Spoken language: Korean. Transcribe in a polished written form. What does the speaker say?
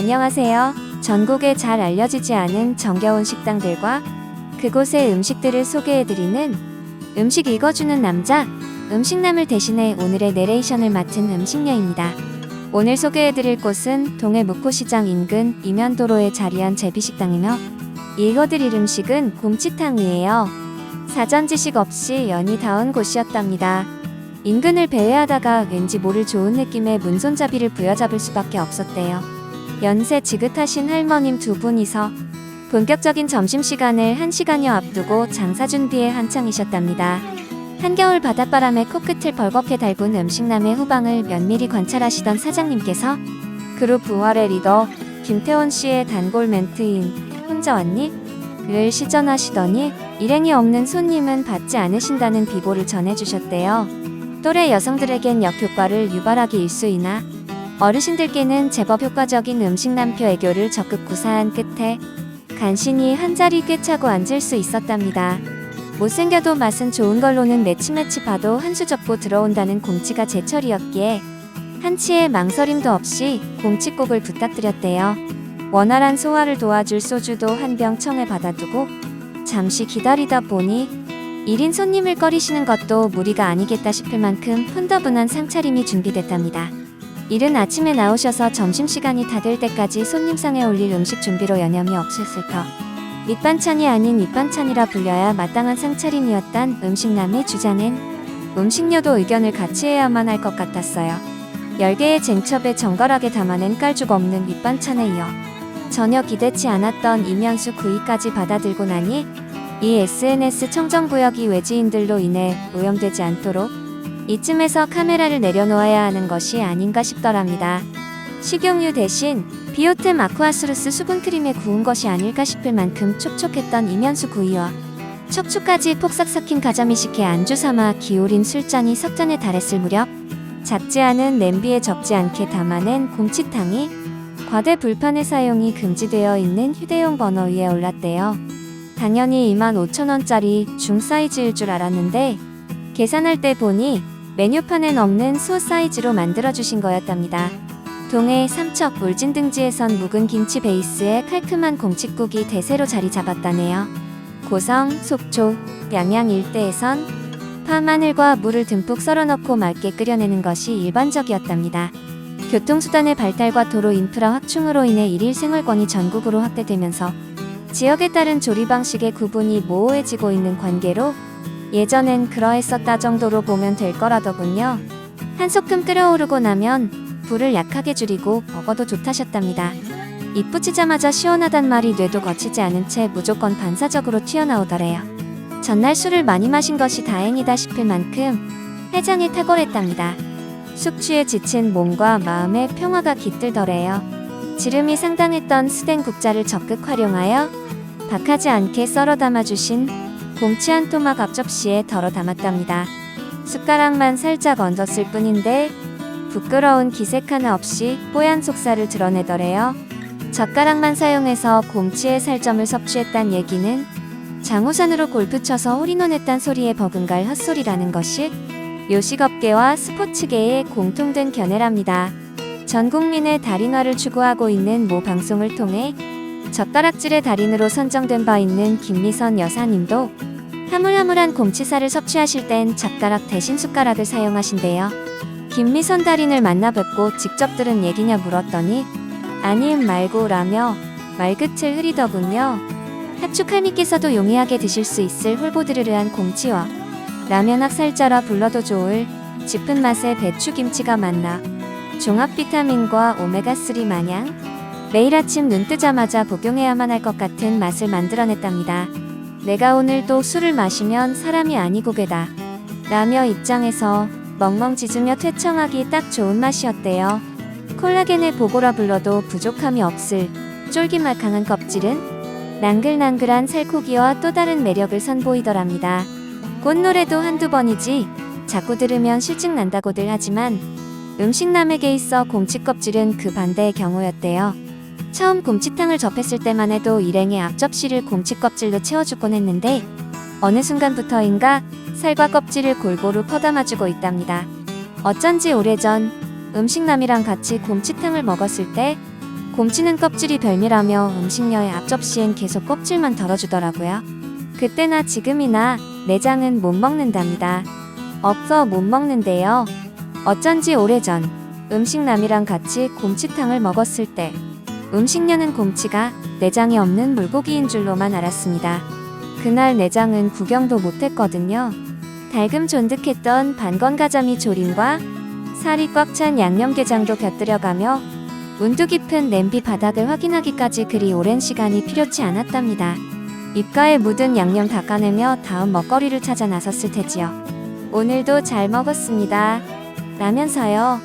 안녕하세요. 전국에 잘 알려지지 않은 정겨운 식당들과 그곳의 음식들을 소개해드리는 음식 읽어주는 남자, 음식남을 대신해 오늘의 내레이션을 맡은 음식녀입니다. 오늘 소개해드릴 곳은 동해 묵호시장 인근 이면도로에 자리한 제비식당이며 읽어드릴 음식은 곰치탕이에요. 사전 지식 없이 연이 닿은 곳이었답니다. 인근을 배회하다가 왠지 모를 좋은 느낌의 문손잡이를 부여잡을 수밖에 없었대요. 연세 지긋하신 할머님 두 분이서 본격적인 점심시간을 1시간여 앞두고 장사 준비에 한창이셨답니다. 한겨울 바닷바람에 코끝을 벌겋게 달군 음식남의 후방을 면밀히 관찰하시던 사장님께서 그룹 부활의 리더 김태원 씨의 단골 멘트인 혼자 왔니? 를 시전하시더니 일행이 없는 손님은 받지 않으신다는 비보를 전해주셨대요. 또래 여성들에겐 역효과를 유발하기 일쑤이나 어르신들께는 제법 효과적인 음식남표 애교를 적극 구사한 끝에 간신히 한자리 꿰차고 앉을 수 있었답니다. 못생겨도 맛은 좋은 걸로는 매치매치 봐도 한 수 접고 들어온다는 곰치가 제철이었기에 한치의 망설임도 없이 곰치국을 부탁드렸대요. 원활한 소화를 도와줄 소주도 한 병 청에 받아두고 잠시 기다리다 보니 1인 손님을 꺼리시는 것도 무리가 아니겠다 싶을 만큼 훈더분한 상차림이 준비됐답니다. 이른 아침에 나오셔서 점심시간이 다 될 때까지 손님상에 올릴 음식 준비로 여념이 없었을 터 밑반찬이 아닌 윗반찬이라 불려야 마땅한 상차림이었단 음식남의 주장엔 음식녀도 의견을 같이 해야만 할 것 같았어요. 10개의 쟁첩에 정갈하게 담아낸 깔죽 없는 윗반찬에 이어 전혀 기대치 않았던 이면수 구이까지 받아들고 나니 이 SNS 청정구역이 외지인들로 인해 오염되지 않도록 이쯤에서 카메라를 내려놓아야 하는 것이 아닌가 싶더랍니다. 식용유 대신 비오템 아쿠아스루스 수분크림에 구운 것이 아닐까 싶을 만큼 촉촉했던 이면수 구이와 척추까지 폭삭 삭힌 가자미 식혜 안주 삼아 기울인 술잔이 석잔에 달했을 무렵 작지 않은 냄비에 적지 않게 담아낸 곰치탕이 과대 불판의 사용이 금지되어 있는 휴대용 버너 위에 올랐대요. 당연히 25,000원짜리 중사이즈일 줄 알았는데 계산할 때 보니 메뉴판엔 없는 소 사이즈로 만들어주신 거였답니다. 동해 삼척 울진등지에선 묵은 김치 베이스에 칼큼한 곰칫국이 대세로 자리 잡았다네요. 고성, 속초, 양양 일대에선 파, 마늘과 물을 듬뿍 썰어 넣고 맑게 끓여내는 것이 일반적이었답니다. 교통수단의 발달과 도로 인프라 확충으로 인해 일일 생활권이 전국으로 확대되면서 지역에 따른 조리 방식의 구분이 모호해지고 있는 관계로 예전엔 그러했었다 정도로 보면 될 거라더군요. 한 소끔 끓여오르고 나면 불을 약하게 줄이고 먹어도 좋다셨답니다. 입 붙이자마자 시원하단 말이 뇌도 거치지 않은 채 무조건 반사적으로 튀어나오더래요. 전날 술을 많이 마신 것이 다행이다 싶을 만큼 해장이 탁월했답니다. 숙취에 지친 몸과 마음의 평화가 깃들더래요. 지름이 상당했던 스댕 국자를 적극 활용하여 박하지 않게 썰어 담아주신 곰치 한 토막 앞접시에 덜어 담았답니다. 숟가락만 살짝 얹었을 뿐인데 부끄러운 기색 하나 없이 뽀얀 속살을 드러내더래요. 젓가락만 사용해서 곰치의 살점을 섭취했단 얘기는 장우산으로 골프 쳐서 홀인원했단 소리에 버금갈 헛소리라는 것이 요식업계와 스포츠계의 공통된 견해랍니다. 전 국민의 달인화를 추구하고 있는 모 방송을 통해 젓가락질의 달인으로 선정된 바 있는 김미선 여사님도 하물하물한 곰치살을 섭취하실 땐 젓가락 대신 숟가락을 사용하신대요. 김미선 달인을 만나 뵙고 직접 들은 얘기냐 물었더니 아님 말고 라며 말끝을 흐리더군요. 하축할미께서도 용이하게 드실 수 있을 홀보드르르한 곰치와 라면 학살자라 불러도 좋을 짚은 맛의 배추김치가 만나 종합 비타민과 오메가3 마냥 매일 아침 눈 뜨자마자 복용해야만 할 것 같은 맛을 만들어냈답니다. 내가 오늘 또 술을 마시면 사람이 아니고 괴다 라며 입장에서 멍멍 짖으며 퇴청하기 딱 좋은 맛이었대요. 콜라겐의 보고라 불러도 부족함이 없을 쫄깃맛 강한 껍질은 난글난글한 살코기와 또 다른 매력을 선보이더랍니다. 꽃노래도 한두 번이지 자꾸 들으면 실증 난다고들 하지만 음식남에게 있어 곰치 껍질은 그 반대의 경우였대요. 처음 곰치탕을 접했을 때만 해도 일행의 앞접시를 곰치 껍질로 채워주곤 했는데 어느 순간부터인가 살과 껍질을 골고루 퍼담아주고 있답니다. 어쩐지 오래전 음식남이랑 같이 곰치탕을 먹었을 때 곰치는 껍질이 별미라며 음식녀의 앞접시엔 계속 껍질만 덜어주더라고요. 그때나 지금이나 내장은 못 먹는답니다. 없어 못 먹는데요. 어쩐지 오래전 음식남이랑 같이 곰치탕을 먹었을 때 음식녀는 곰치가 내장이 없는 물고기인 줄로만 알았습니다. 그날 내장은 구경도 못했거든요. 달금 쫀득했던 반건가자미 조림과 살이 꽉 찬 양념게장도 곁들여가며 문두 깊은 냄비 바닥을 확인하기까지 그리 오랜 시간이 필요치 않았답니다. 입가에 묻은 양념 닦아내며 다음 먹거리를 찾아 나섰을 테지요. 오늘도 잘 먹었습니다. 라면서요.